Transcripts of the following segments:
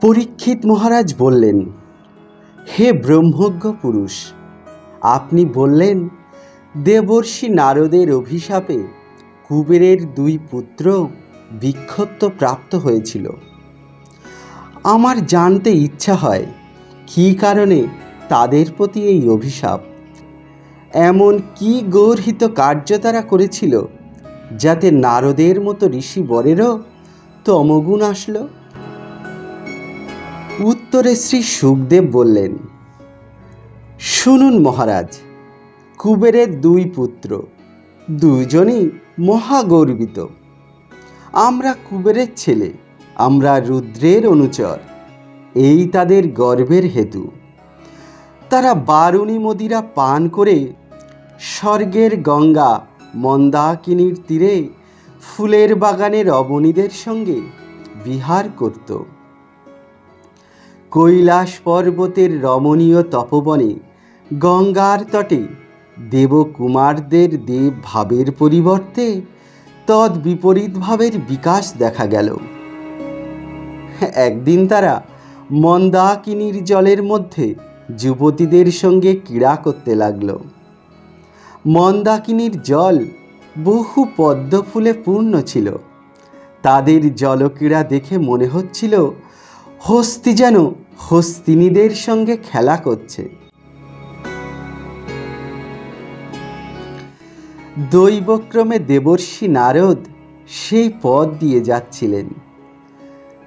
পরীক্ষিত মহারাজ বললেন, হে ব্রহ্মজ্ঞ পুরুষ, আপনি বললেন দেবর্ষি নারদের অভিশাপে কুবেরের 2 পুত্র বিক্ষত প্রাপ্ত হয়েছিল। আমার জানতে ইচ্ছা হয় কী কারণে তাদের প্রতি এই অভিশাপ। এমন কি গর্হিত কার্য তারা করেছিল যাতে নারদের মতো ঋষি বরেরও তমগুণ আসলো? উত্তরে শ্রী শুকদেব বললেন, শুনুন মহারাজ, কুবেরের 2 পুত্র, 2জনই মহাগর্বিত। আমরা কুবেরের ছেলে, আমরা রুদ্রের অনুচর, এই তাদের গর্বের হেতু। তারা বারুণী মদিরা পান করে স্বর্গের গঙ্গা মন্দাকিনীর তীরে ফুলের বাগানে রমণীদের সঙ্গে বিহার করত। কৈলাস পর্বতের রমণীয় তপবনে গঙ্গার তটে দেবকুমারদের দেব ভাবের পরিবর্তে তদ বিপরীত ভাবের বিকাশ দেখা গেল। একদিন তারা মন্দাকিনীর জলের মধ্যে যুবতীদের সঙ্গে ক্রীড়া করতে লাগল। মন্দাকিনীর জল বহু পদ্ম ফুলে পূর্ণ ছিল। তাদের জলক্রীড়া দেখে মনে হচ্ছিল হস্তি যেন হস্তিনীদের সঙ্গে খেলা করছে। দৈবক্রমে দেবর্ষি নারদ সেই পথ দিয়ে যাচ্ছিলেন।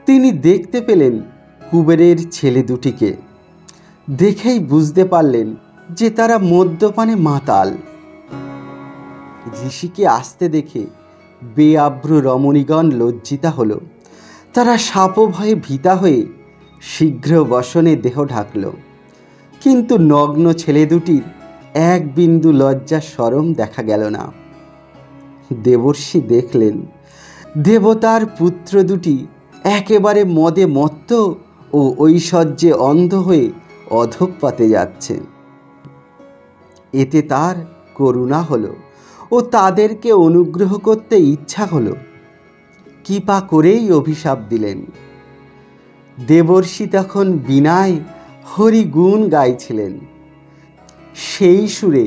তিনি দেখতে পেলেন কুবেরের ছেলে দুটিকে। দেখেই বুঝতে পারলেন যে তারা মদ্যপানে মাতাল। ঋষিকে আসতে দেখে বেআব্রু রমণীগণ লজ্জিতা হল। তারা শাপভয়ে ভীতা হয়ে শীঘ্র বসনে দেহ ঢাকল। কিন্তু নগ্ন ছেলে দুটির এক বিন্দু লজ্জা শরম দেখা গেল না। দেবর্ষি দেখলেন দেবতার পুত্র দুটি একেবারে মদে মত্ত ও ঐশ্বর্যে অন্ধ হয়ে অধঃপাতে যাচ্ছে। এতে তার করুণা হলো ও তাদেরকে অনুগ্রহ করতে ইচ্ছা হলো। কৃপা করেই অভিশাপ দিলেন। দেবর্ষি তখন বীণায় হরিগুণ গাইছিলেন। সেই সুরে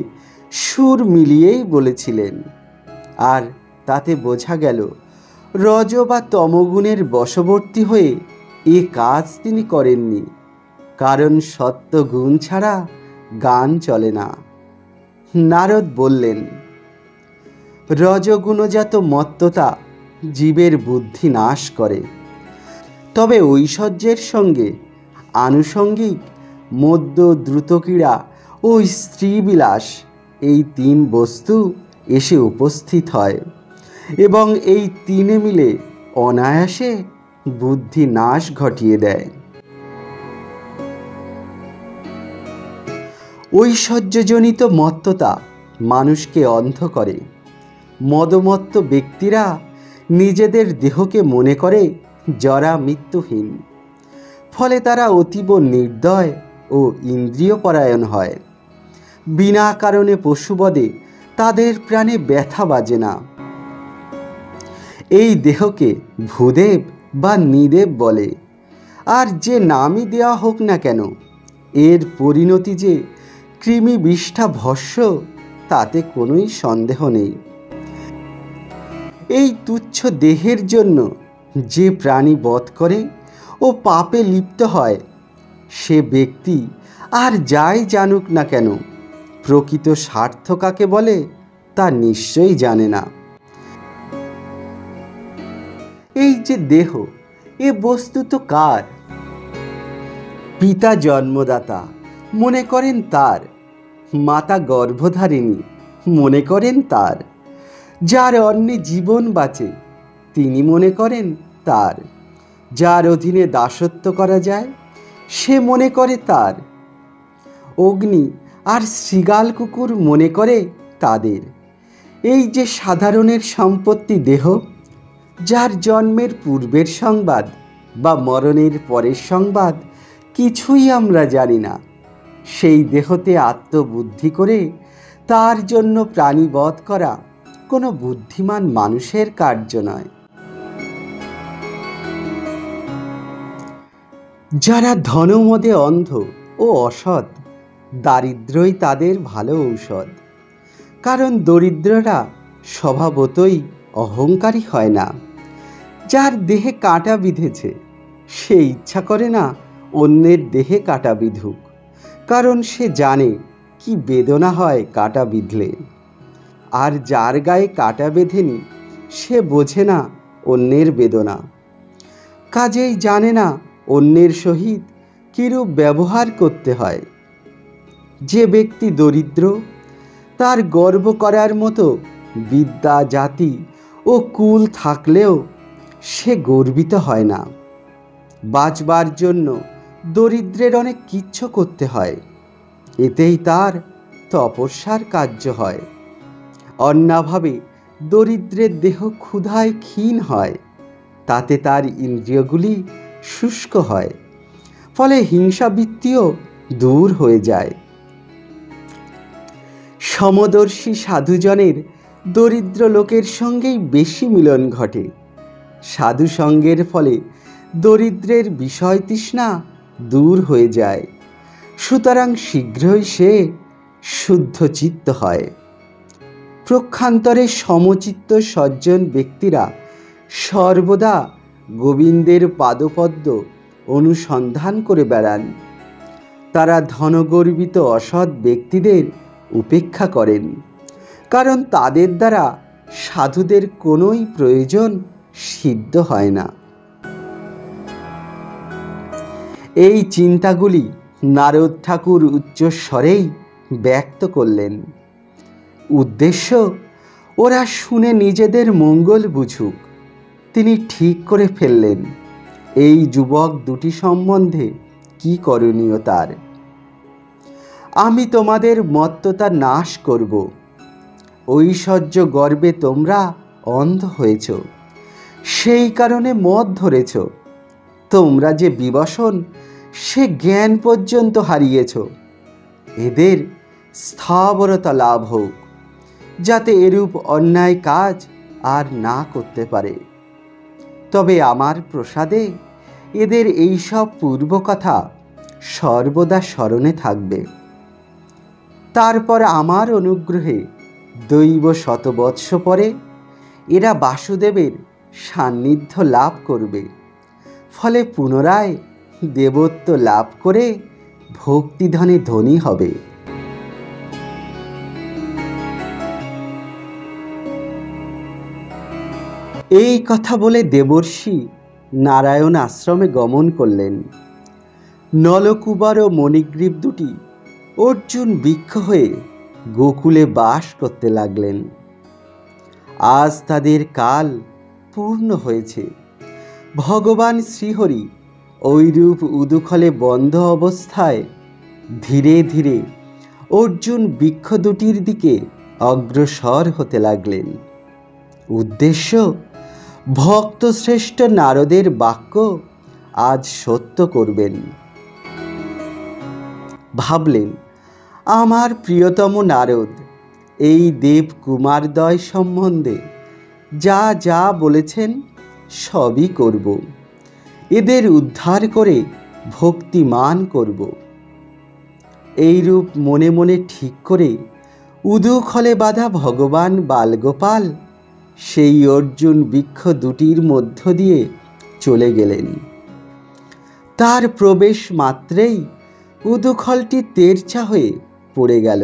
সুর মিলিয়েই বলেছিলেন, আর তাতে বোঝা গেল রজ বা তমগুণের বশবর্তী হয়ে এ কাজ তিনি করেননি, কারণ সত্যগুণ ছাড়া গান চলে না। নারদ বললেন, রজগুণজাত মত্ততা জীবের বুদ্ধি নাশ করে, তবে ঐশ্বর্যের সঙ্গে আনুষঙ্গিক মদ্য দ্রুতক্রীড়া ও স্ত্রীবিলাস এই 3 বস্তু এসে উপস্থিত হয় এবং এই 3 মিলে অনায়াসে বুদ্ধি নাশ ঘটিয়ে দেয়। ঐশ্বর্যজনিত মত্ততা মানুষকে অন্ধ করে। মদমত্ত ব্যক্তিরা নিজেদের দেহকে মনে করে জরা মৃত্যুহীন। ফলে তারা অতীব নির্দয় ও ইন্দ্রিয়পরায়ণ হয়। বিনা কারণে পশুবধে তাদের প্রাণে ব্যথা বাজে না। এই দেহকে ভূদেব বা নিদেব বলে। আর যে নামই দেওয়া হোক না কেন, এর পরিণতি যে কৃমি বিষ্ঠা ভস্য তাতে কোনোই সন্দেহ নেই। এই তুচ্ছ দেহের জন্য যে প্রাণী বধ করে ও পাপে লিপ্ত হয়, সে ব্যক্তি আর যাই জানুক না কেন, প্রকৃত স্বার্থ কাকে বলে তা নিশ্চয়ই জানে না। এই যে দেহ, এ বস্তু তো কার? পিতা জন্মদাতা মনে করেন তার, মাতা গর্ভধারিণী মনে করেন তার, যার অন্নে জীবন বাঁচে তিনি মনে করেন তার, যার অধীনে দাসত্ব করা যায় সে মনে করে তার। অগ্নি আর শৃগাল কুকুর মনে করে তাদের। এই যে সাধারণের সম্পত্তি দেহ, যার জন্মের পূর্বের সংবাদ বা মরণের পরের সংবাদ কিছুই আমরা জানি না, সেই দেহতে আত্মবুদ্ধি করে তার জন্য প্রাণীবধ করা কোনো বুদ্ধিমান মানুষের কার্য নয়। যারা ধনমদে অন্ধ ও অসৎ, দারিদ্রই তাদের ভালো ঔষধ। কারণ দরিদ্ররা স্বভাবতই অহংকারী হয় না। যার দেহে কাঁটা বিঁধেছে সে ইচ্ছা করে না অন্যের দেহে কাঁটা বিঁধুক, কারণ সে জানে কি বেদনা হয় কাঁটা বিঁধলে। আর যার গায়ে কাঁটা বেঁধেনি সে বোঝে না অন্যের বেদনা, কাজেই জানে না অন্যের সহিত কিরূপ ব্যবহার করতে হয়। যে ব্যক্তি দরিদ্র তার গর্ব করার মতো বিদ্যা, জাতি ও কুল থাকলেও সে গর্বিত হয় না। বাঁচবার জন্য দরিদ্রের অনেক কিচ্ছু করতে হয়, এতেই তার তপস্যার কার্য হয়। অন্যাভাবে দরিদ্রের দেহ ক্ষুধায় ক্ষীণ হয়, তাতে তার ইন্দ্রিয়গুলি শুষ্ক হয়, ফলে হিংসাবৃত্তিও দূর হয়ে যায়। সমদর্শী সাধুজনের দরিদ্র লোকের সঙ্গেই বেশি মিলন ঘটে। সাধু সঙ্গের ফলে দরিদ্রের বিষয় তৃষ্ণা দূর হয়ে যায়, সুতরাং শীঘ্রই সে শুদ্ধ চিত্ত হয়। প্রক্ষান্তরে সমচিত্ত সজ্জন ব্যক্তিরা সর্বদা গোবিন্দের পাদপদ্ম অনুসন্ধান করে বেড়ান। তারা ধনগর্বিত অসৎ ব্যক্তিদের উপেক্ষা করেন, কারণ তাদের দ্বারা সাধুদের কোনোই প্রয়োজন সিদ্ধ হয় না। এই চিন্তাগুলি নারদ ঠাকুর উচ্চস্বরেই ব্যক্ত করলেন। উদ্দেশ্য ওরা শুনে নিজেদের মঙ্গল বুঝুক। তিনি ঠিক করে ফেললেন এই যুবক দুটি সম্বন্ধে কি করণীয় তার। আমি তোমাদের মত্ততা নাশ করব। ঐশ্বর্য গর্বে তোমরা অন্ধ হয়েছ, সেই কারণে মদ ধরেছ। তোমরা যে বিবশন সে জ্ঞান পর্যন্ত হারিয়েছ। এদের স্থাবরতা লাভ হোক, যাতে এরূপ অন্যায় কাজ আর না করতে পারে। তবে আমার প্রসাদে এদের এইসব পূর্বকথা সর্বদা স্মরণে থাকবে। তারপর আমার অনুগ্রহে দৈব শতবৎস পরে এরা বাসুদেবের সান্নিধ্য লাভ করবে, ফলে পুনরায় দেবত্ব লাভ করে ভক্তিধনে ধনী হবে। এই কথা বলে দেবর্ষি নারায়ণ আশ্রমে গমন করলেন। নলকুবর ও মণিগ্রীব দুটি অর্জুন বৃক্ষ হয়ে গোকুলে বাস করতে লাগলেন। আজ তাদের কাল পূর্ণ হয়েছে। ভগবান শ্রীহরি ঐরূপ উদুখলে বন্ধ অবস্থায় ধীরে ধীরে অর্জুন বৃক্ষ দুটির দিকে অগ্রসর হতে লাগলেন। উদ্দেশ্য ভক্তশ্রেষ্ঠ নারদের বাক্য আজ সত্য করবেন। ভাবলেন, আমার প্রিয়তম নারদ এই দেব কুমারদ্বয় সম্বন্ধে যা যা বলেছেন সবই করব। এদের উদ্ধার করে ভক্তিমান করব। এইরূপ মনে মনে ঠিক করে উদুখলে বাঁধা ভগবান বালগোপাল সেই অর্জুন বৃক্ষ দুটির মধ্য দিয়ে চলে গেলেন। তার প্রবেশ মাত্রেই উদুখলটি তেরছা হয়ে পড়ে গেল।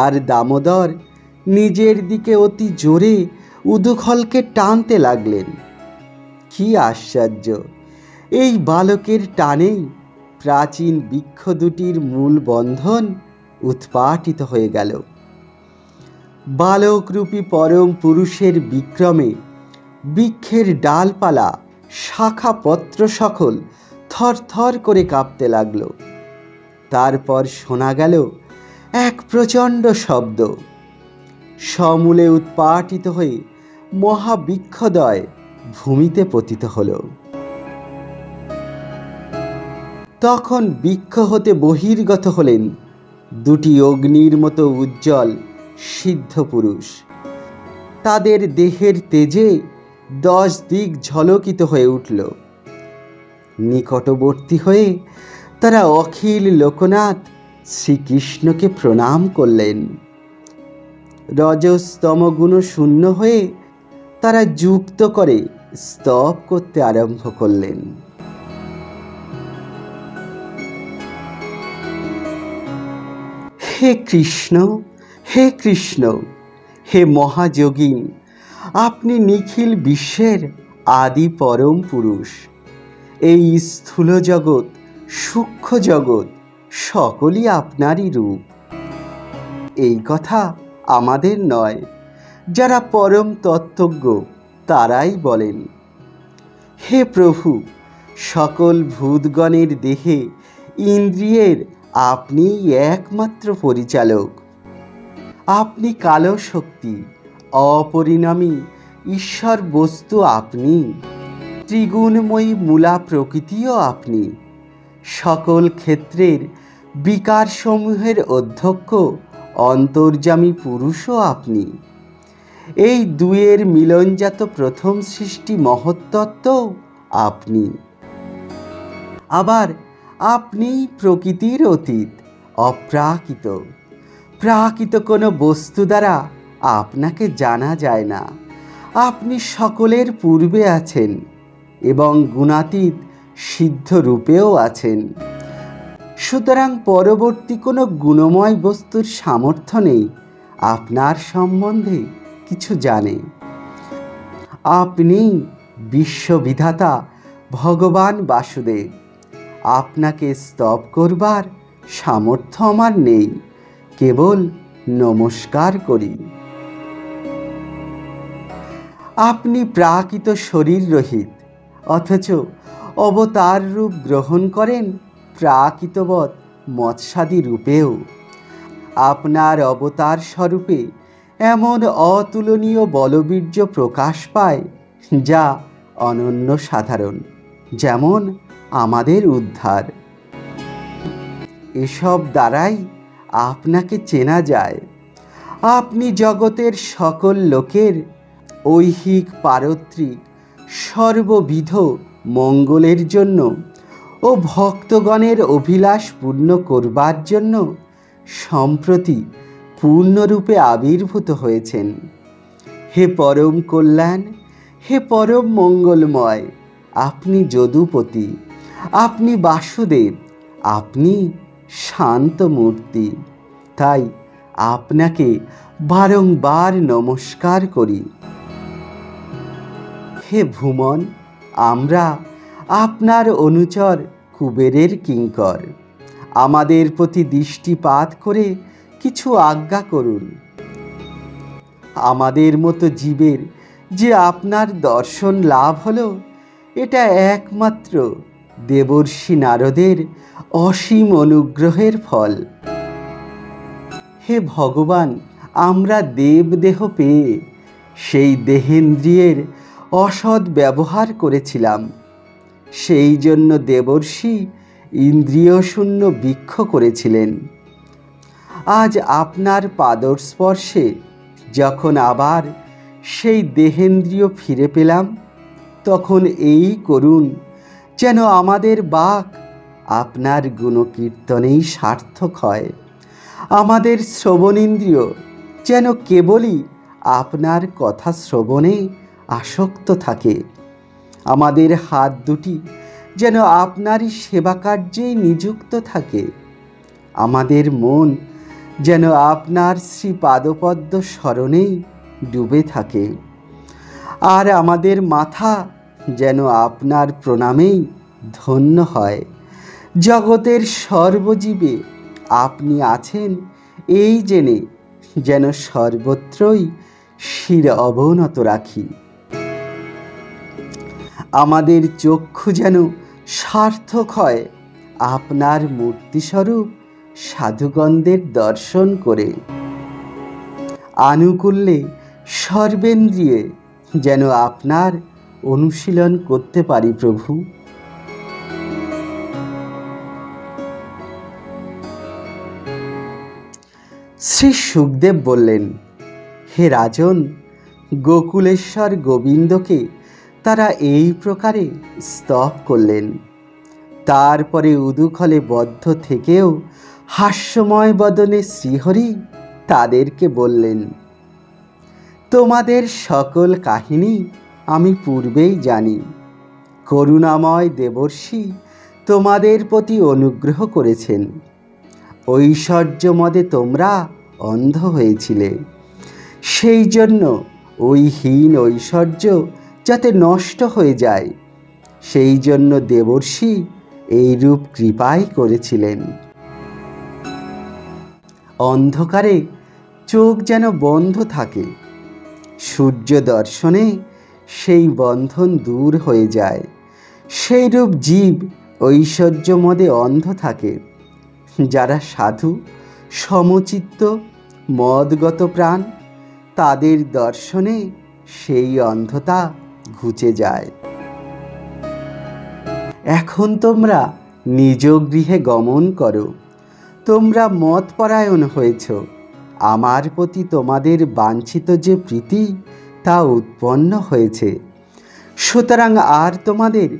আর দামোদর নিজের দিকে অতি জোরে উদুখলকে টানতে লাগলেন। কি আশ্চর্য! এই বালকের টানেই প্রাচীন বৃক্ষ দুটির মূল বন্ধন উৎপাটিত হয়ে গেল। বালকরূপী পরম পুরুষের বিক্রমে বৃক্ষের ডালপালা, শাখা পত্র সকল থরথর করে কাঁপতে লাগলো। তারপর শোনা গেল এক প্রচণ্ড শব্দ। সমূলে উৎপাটিত হয়ে মহাবৃক্ষদ্বয় ভূমিতে পতিত হল। তখন বৃক্ষ হতে বহির্গত হলেন দুটি অগ্নির মতো উজ্জ্বল সিদ্ধ পুরুষ। তাদের দেহের তেজে 10 দিক ঝলকিত হয়ে উঠল। নিকটবর্তী হয়ে তারা অখিল লোকনাথ শ্রীকৃষ্ণকে প্রণাম করলেন। রজস্তম গুণ শূন্য হয়ে তারা যুক্ত করে স্তব করতে আরম্ভ করলেন। হে কৃষ্ণ, হে কৃষ্ণ, হে মহাযোগিন, আপনি নিখিল বিশ্বের আদি পরম পুরুষ। এই স্থূল জগৎ, সূক্ষ্ম জগৎ সকলই আপনারই রূপ। এই কথা আমাদের নয়, যারা পরম তত্ত্বজ্ঞ তারাই বলেন। হে প্রভু, সকল ভূতগণের দেহে ইন্দ্রিয়ের আপনি একমাত্র পরিচালক। আপনি কালো শক্তি, অপরিণামী ঈশ্বর বস্তু আপনি। ত্রিগুণময়ী মূলা প্রকৃতিও আপনি। সকল ক্ষেত্রের বিকারসমূহের অধ্যক্ষ অন্তর্যামী পুরুষও আপনি। এই দুয়ের মিলনজাত প্রথম সৃষ্টি মহত্তত্ত্ব আপনি। আবার আপনি প্রকৃতির অতীত, অপ্রাকৃত। প্রাকৃত কোনো বস্তু দ্বারা আপনাকে জানা যায় না। আপনি সকলের পূর্বে আছেন এবং গুণাতীত সিদ্ধ রূপেও আছেন। সুতরাং পরবর্তী কোনো গুণময় বস্তুর সামর্থ্য নেই আপনার সম্বন্ধে কিছু জানে। আপনি বিশ্ববিধাতা ভগবান বাসুদেব। আপনাকে স্তব করবার সামর্থ্য আমার নেই, কেবল নমস্কার করি। আপনি প্রাকৃত শরীর রহিত, অথচ অবতার রূপ গ্রহণ করেন প্রাকৃতবৎ মৎস্যাদি রূপেও। আপনার অবতার স্বরূপে এমন অতুলনীয় বলবীর্য প্রকাশ পায় যা অনন্য সাধারণ, যেমন আমাদের উদ্ধার। এসব দ্বারাই আপনাকে চেনা যায়। আপনি জগতের সকল লোকের ঐহিক পারত্রিক সর্ববিধ মঙ্গলের জন্য ও ভক্তগণের অভিলাষ পূর্ণ করবার জন্য সম্প্রতি পূর্ণরূপে আবির্ভূত হয়েছেন। হে পরম কল্যাণ, হে পরম মঙ্গলময়, আপনি যদুপতি, আপনি বাসুদেব, আপনি শান্ত মূর্তি। তাই আপনাকে বারংবার নমস্কার করি। হে ভুমন, আমরা আপনার অনুচর কুবেরের কিঙ্কর। আমাদের প্রতি দৃষ্টিপাত করে কিছু আজ্ঞা করুন। আমাদের মতো জীবের যে আপনার দর্শন লাভ হলো, এটা একমাত্র দেবর্ষি নারদের অসীম অনুগ্রহের ফল। হে ভগবান, আমরা দেবদেহ পেয়ে সেই দেহেন্দ্রিয়ের অসৎ ব্যবহার করেছিলাম। সেই জন্য দেবর্ষি ইন্দ্রিয়শূন্য বৃক্ষ করেছিলেন। আজ আপনার পাদস্পর্শে যখন আবার সেই দেহেন্দ্রিয় ফিরে পেলাম, তখন এই করুন যেন আমাদের বাক আপনার গুণকীর্তনেই সার্থক হয়। আমাদের শ্রবণেন্দ্রিয় যেন কেবলই আপনার কথা শ্রবণে আসক্ত থাকে। আমাদের হাত দুটি যেন আপনারই সেবা কার্যেই নিযুক্ত থাকে। আমাদের মন যেন আপনার শ্রীপাদপদ্ম স্মরণেই ডুবে থাকে। আর আমাদের মাথা যেন আপনার প্রণামেই ধন্য হয়। জগতের সর্বজীবে আপনি আছেন এই জেনে যেন সর্বত্রই শির অবনত রাখি। আমাদের চক্ষু যেন সার্থক হয় আপনার মূর্তিস্বরূপ সাধুগণদের দর্শন করে। আনুকূল্যে সর্বেন্দ্রিয়ে যেন আপনার অনুশীলন করতে পারি প্রভু। শ্রী সুখদেব বললেন, হে রাজন, গোকুলেশ্বর গোবিন্দকে তারা এই প্রকারে স্তব করলেন। তারপরে উদুখলে বদ্ধ থেকেও হাস্যময় বদনে শ্রীহরি তাদেরকে বললেন, তোমাদের সকল কাহিনী আমি পূর্বেই জানি। করুণাময় দেবর্ষি তোমাদের প্রতি অনুগ্রহ করেছেন। ঐশ্বর্যমদে তোমরা অন্ধ হয়েছিলে, সেই জন্য ওই হীন ঐশ্বর্য যাতে নষ্ট হয়ে যায়, সেই জন্য দেবর্ষি এইরূপ কৃপাই করেছিলেন। অন্ধকারে চোখ যেন বন্ধ থাকে, সূর্য দর্শনে সেই বন্ধন দূর হয়ে যায়। সেইরূপ জীব ঐশ্বর্যমদে অন্ধ থাকে। যারা সাধু, সমচিত্ত, মদগত প্রাণ, তাদের দর্শনে সেই অন্ধতা ঘুচে যায়। এখন তোমরা নিজ গৃহে গমন করো। তোমরা মতপরায়ণ হয়েছ। আমার প্রতি তোমাদের বাঞ্ছিত যে প্রীতি তা উৎপন্ন হয়েছে, সুতরাং আর তোমাদের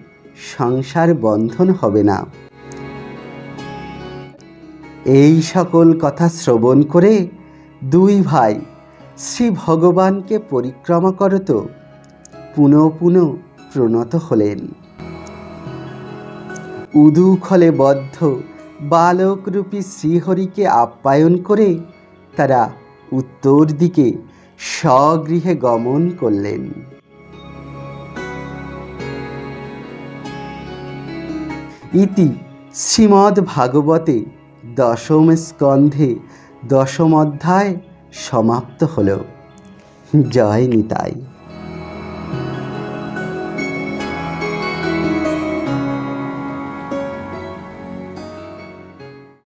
সংসার বন্ধন হবে না। এই সকল কথা শ্রবণ করে দুই ভাই শ্রী ভগবানকে পরিক্রমা করত পুনঃ পুনঃ প্রণত হলেন। উদুখলে বদ্ধ বালকরূপী শ্রীহরিকে আপ্যায়ন করে তারা উত্তর দিকে স্বগৃহে গমন করলেন। ইতি শ্রীমদ্ ভাগবতে দশম স্কন্ধে দশম অধ্যায় সমাপ্ত হল। জয় নিতাই।